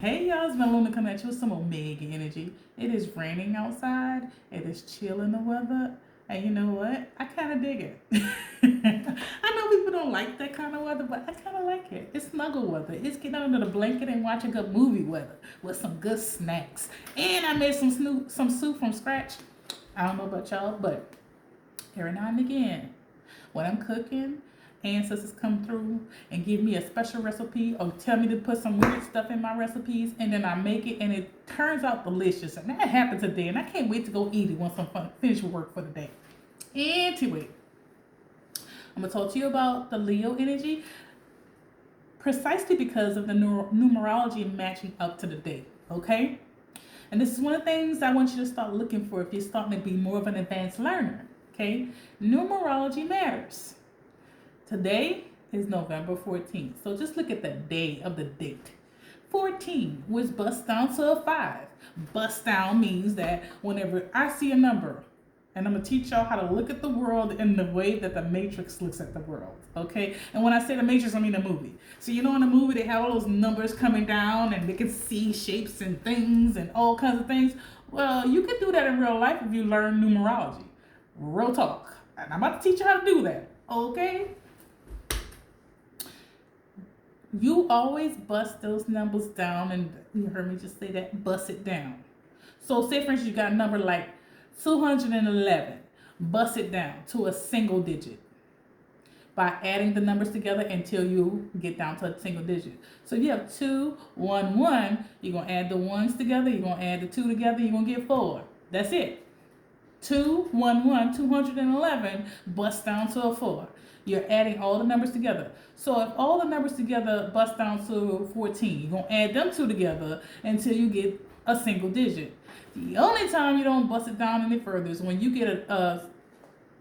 Hey y'all, it's Luna coming at you with some Omega energy. It is raining outside, it is chill in the weather, and you know what? I kind of dig it. I know people don't like that kind of weather, but I kind of like it. It's snuggle weather. It's getting under the blanket and watching good movie weather with some good snacks. And I made some soup from scratch. I don't know about y'all, but every now and again, when I'm cooking, ancestors come through and give me a special recipe or tell me to put some weird stuff in my recipes, and then I make it and it turns out delicious. And that happened today, and I can't wait to go eat it once I'm finished with work for the day. Anyway, I'm going to talk to you about the Leo energy precisely because of the numerology matching up to the date, okay? And this is one of the things I want you to start looking for if you're starting to be more of an advanced learner, okay? Numerology matters. Today is November 14th. So just look at the day of the date. 14, which busts down to a 5. Bust down means that whenever I see a number, and I'm going to teach y'all how to look at the world in the way that the Matrix looks at the world, okay? And when I say the Matrix, I mean the movie. So you know in the movie they have all those numbers coming down and they can see shapes and things and all kinds of things. Well, you can do that in real life if you learn numerology. Real talk. And I'm about to teach you how to do that, okay? You always bust those numbers down, and you heard me just say that, bust it down. So say for instance you got a number like 211, bust it down to a single digit by adding the numbers together until you get down to a single digit. So if you have 2, 1, 1, you're going to add the ones together, you're going to add the 2 together, you're going to get 4. That's it. 2, 1, 1, 211, bust down to a 4. You're adding all the numbers together. So if all the numbers together bust down to 14, you're going to add them two together until you get a single digit. The only time you don't bust it down any further is when you get a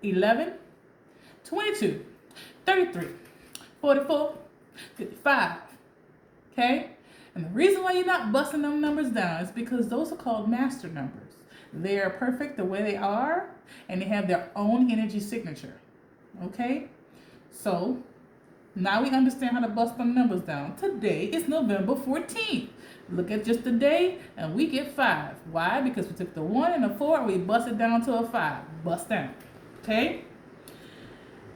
11, 22, 33, 44, 55. Okay? And the reason why you're not busting them numbers down is because those are called master numbers. They are perfect the way they are, and they have their own energy signature. Okay? So, now we understand how to bust them numbers down. Today is November 14th. Look at just the day, and we get 5. Why? Because we took the 1 and the 4, and we bust it down to a 5. Bust down. Okay?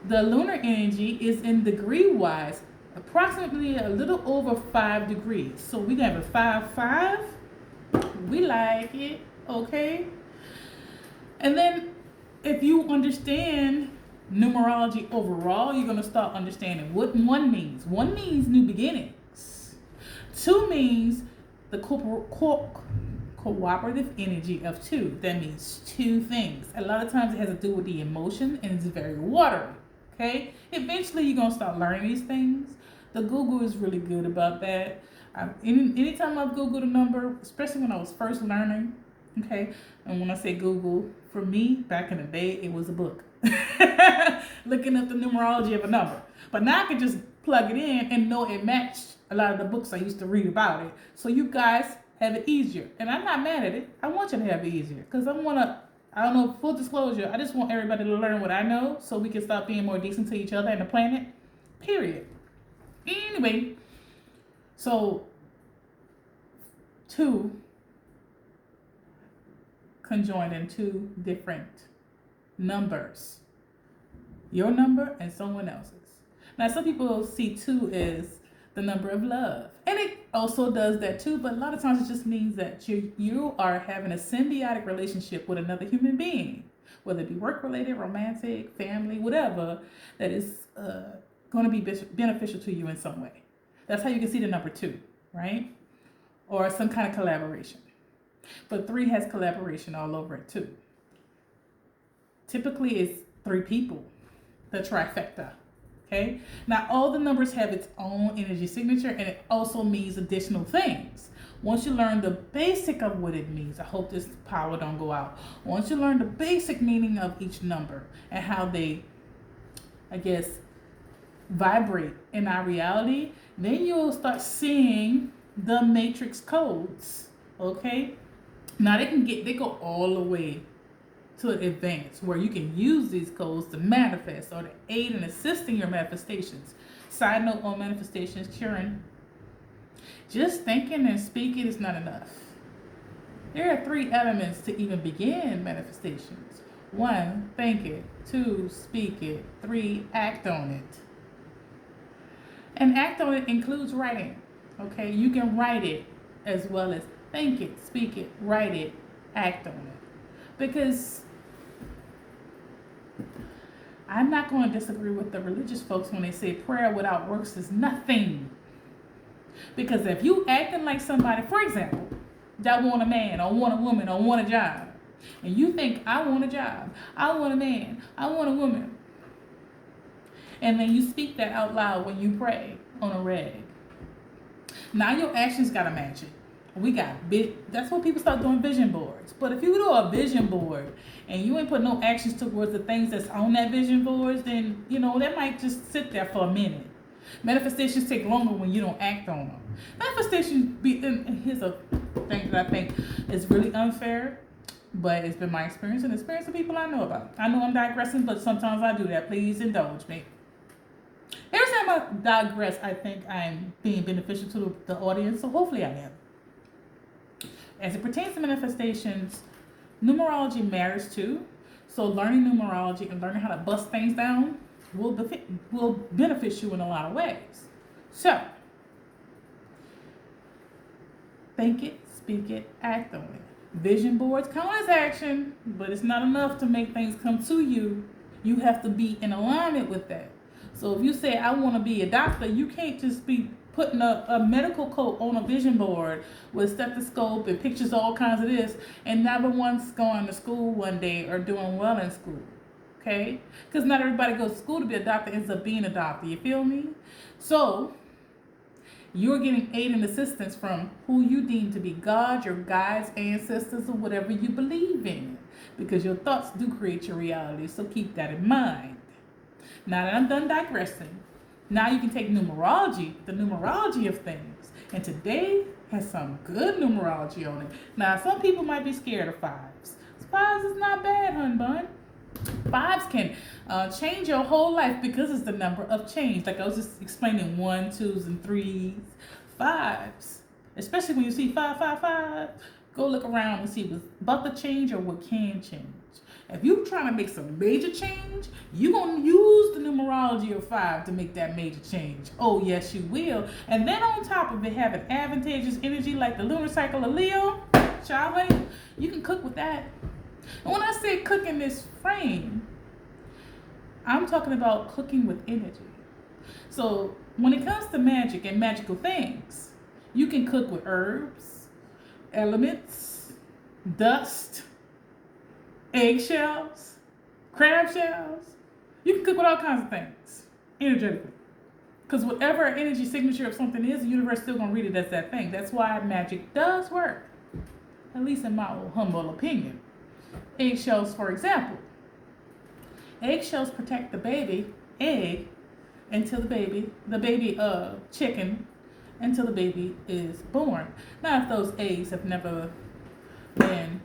The lunar energy is in degree-wise approximately a little over 5 degrees. So, we're going to have a 5, 5. We like it. Okay? And then, if you understand numerology overall, you're going to start understanding what 1 means. 1 means new beginnings. 2 means the cooperative energy of 2. That means 2 things. A lot of times it has to do with the emotion, and it's very watery. Okay? Eventually you're going to start learning these things. The Google is really good about that. Anytime I've Googled a number, especially when I was first learning, okay, and when I say Google, for me, back in the day, it was a book. Looking up the numerology of a number. But now I can just plug it in and know it matched a lot of the books I used to read about it. So you guys have it easier. And I'm not mad at it. I want you to have it easier. Because I don't know, full disclosure, I just want everybody to learn what I know so we can stop being more decent to each other and the planet. Period. Anyway, so 2 conjoined in 2 different numbers. Your number and someone else's. Now, some people see 2 as the number of love. And it also does that too, but a lot of times it just means that you are having a symbiotic relationship with another human being, whether it be work-related, romantic, family, whatever, that is going to be beneficial to you in some way. That's how you can see the number 2, right? Or some kind of collaboration. But 3 has collaboration all over it too. Typically it's 3 people, the trifecta. Okay? Now all the numbers have its own energy signature, and it also means additional things. Once you learn the basic of what it means, I hope this power don't go out. Once you learn the basic meaning of each number and how they, I guess, vibrate in our reality, then you'll start seeing the matrix codes. Okay? Now they go all the way to advance, where you can use these codes to manifest or to aid and assist in your manifestations. Side note on manifestations, Karen, Just thinking and speaking is not enough. There are 3 elements to even begin manifestations. 1, think it. 2, speak it. 3, act on it. And act on it includes writing. Okay, you can write it as well as think it, speak it, write it, act on it. Because I'm not going to disagree with the religious folks when they say prayer without works is nothing. Because if you acting like somebody, for example, that want a man or want a woman or want a job, and you think, I want a job, I want a man, I want a woman, and then you speak that out loud when you pray on a reg, now your actions gotta match it. That's what people start doing, vision boards. But if you do a vision board and you ain't put no actions towards the things that's on that vision board, then that might just sit there for a minute. Manifestations take longer when you don't act on them. Here's a thing that I think is really unfair, but it's been my experience and the experience of people I know about. I know I'm digressing, but sometimes I do that. Please indulge me. Every time I digress, I think I'm being beneficial to the audience, so hopefully I am. As it pertains to manifestations, numerology matters too. So learning numerology and learning how to bust things down will benefit you in a lot of ways. So, think it, speak it, act on it. Vision boards count as action, but it's not enough to make things come to you. You have to be in alignment with that. So if you say, I want to be a doctor, you can't just be putting a medical coat on a vision board with stethoscope and pictures, all kinds of this, and never once going to school one day or doing well in school. Okay? Because not everybody goes to school to be a doctor ends up being a doctor. You feel me? So you're getting aid and assistance from who you deem to be God, your guides, ancestors, or whatever you believe in. Because your thoughts do create your reality. So keep that in mind. Now that I'm done digressing, now you can take numerology, the numerology of things. And today has some good numerology on it. Now, some people might be scared of 5s. 5s is not bad, hun bun. 5s can change your whole life because it's the number of change. Like I was just explaining, 1, 2s, and 3s. 5s, especially when you see 5, 5, 5, go look around and see what's about to change or what can change. If you're trying to make some major change, you're going to use the numerology of 5 to make that major change. Oh, yes, you will. And then on top of it, having advantageous energy like the lunar cycle of Leo, child honey, you can cook with that. And when I say cook in this frame, I'm talking about cooking with energy. So when it comes to magic and magical things, you can cook with herbs, elements, dust, eggshells, crab shells. You can cook with all kinds of things energetically. Because whatever energy signature of something is, the universe is still going to read it as that thing. That's why magic does work, at least in my humble opinion. Eggshells, for example. Eggshells protect the baby egg until the baby chicken, until the baby is born. Now, if those eggs have never been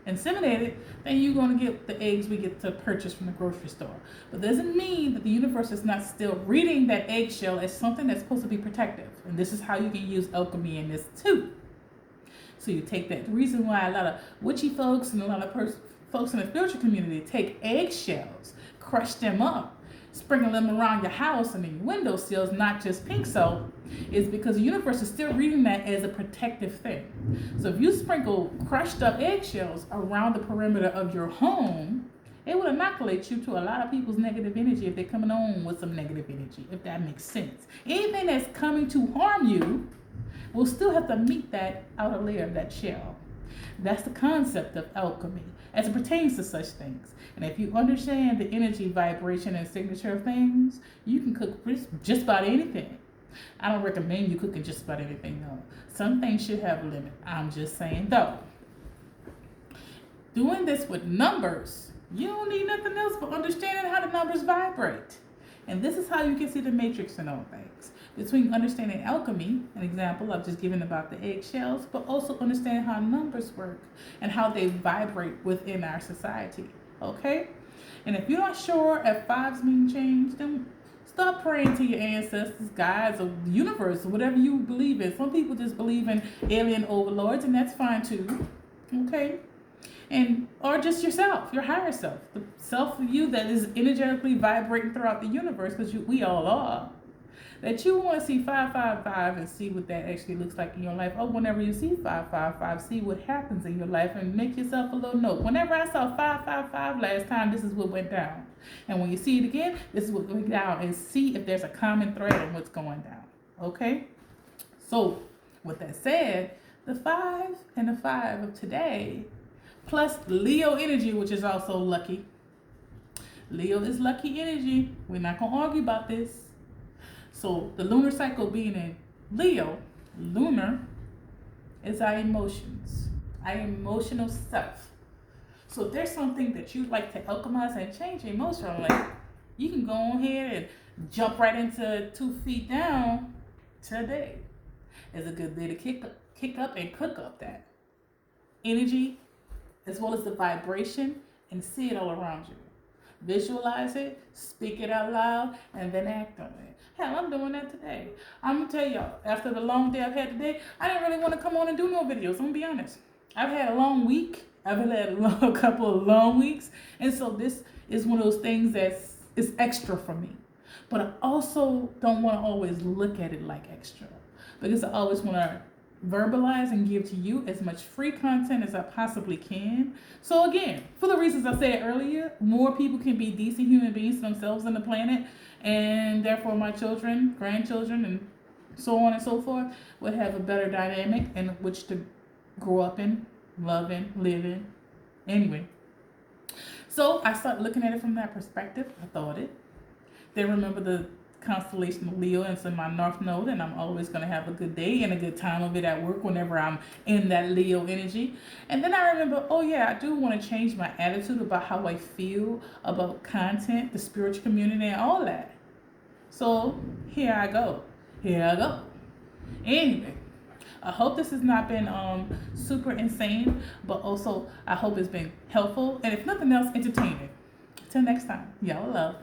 inseminated, then you're going to get the eggs we get to purchase from the grocery store. But doesn't mean that the universe is not still reading that eggshell as something that's supposed to be protective. And this is how you can use alchemy in this too. So you take that. The reason why a lot of witchy folks and a lot of folks in the spiritual community take eggshells, crush them up, sprinkle them around your house and in your windowsills, not just pink soap, is because the universe is still reading that as a protective thing. So if you sprinkle crushed up eggshells around the perimeter of your home, it will inoculate you to a lot of people's negative energy if they're coming on with some negative energy, if that makes sense. Anything that's coming to harm you will still have to meet that outer layer of that shell. That's the concept of alchemy as it pertains to such things. And if you understand the energy, vibration, and signature of things, you can cook just about anything. I don't recommend you cooking just about anything, though. Some things should have a limit. I'm just saying, though. Doing this with numbers, you don't need nothing else but understanding how the numbers vibrate. And this is how you can see the matrix in all things. Between understanding alchemy, an example I've just given about the eggshells, but also understand how numbers work and how they vibrate within our society. Okay? And if you're not sure if 5s mean change, then Start praying to your ancestors, guides, or the universe, or whatever you believe in. Some people just believe in alien overlords, and that's fine too. Okay? And or just yourself, your higher self, the self of you that is energetically vibrating throughout the universe, because we all are. That you want to see 555 and see what that actually looks like in your life. Or whenever you see 555, see what happens in your life and make yourself a little note. Whenever I saw 555 last time, this is what went down. And when you see it again, this is what went down. And see if there's a common thread in what's going down. Okay? So, with that said, the 5 and the 5 of today, plus Leo energy, which is also lucky. Leo is lucky energy. We're not going to argue about this. So the lunar cycle being in Leo, lunar is our emotions, our emotional stuff. So if there's something that you'd like to alchemize and change emotionally, you can go on here and jump right into 2 feet down today. It's a good day to kick up and cook up that energy as well as the vibration and see it all around you. Visualize it, speak it out loud, and then act on it. Hell, I'm doing that today. I'm going to tell y'all, after the long day I've had today, I didn't really want to come on and do no videos. I'm going to be honest. I've had a long week. I've had a couple of long weeks. And so this is one of those things that's extra for me. But I also don't want to always look at it like extra. Because I always want to verbalize and give to you as much free content as I possibly can. So again, for the reasons I said earlier, more people can be decent human beings themselves on the planet, and therefore my children, grandchildren, and so on and so forth would have a better dynamic in which to grow up in, love in, live in. Anyway, so I started looking at it from that perspective. I thought it. Then remember the constellation of Leo, and it's in my north node, and I'm always going to have a good day and a good time of it at work whenever I'm in that Leo energy. And then I remember, oh yeah, I do want to change my attitude about how I feel about content, the spiritual community, and all that. So here I go. Anyway, I hope this has not been super insane, but also I hope it's been helpful, and if nothing else, entertaining. Till next time, y'all love.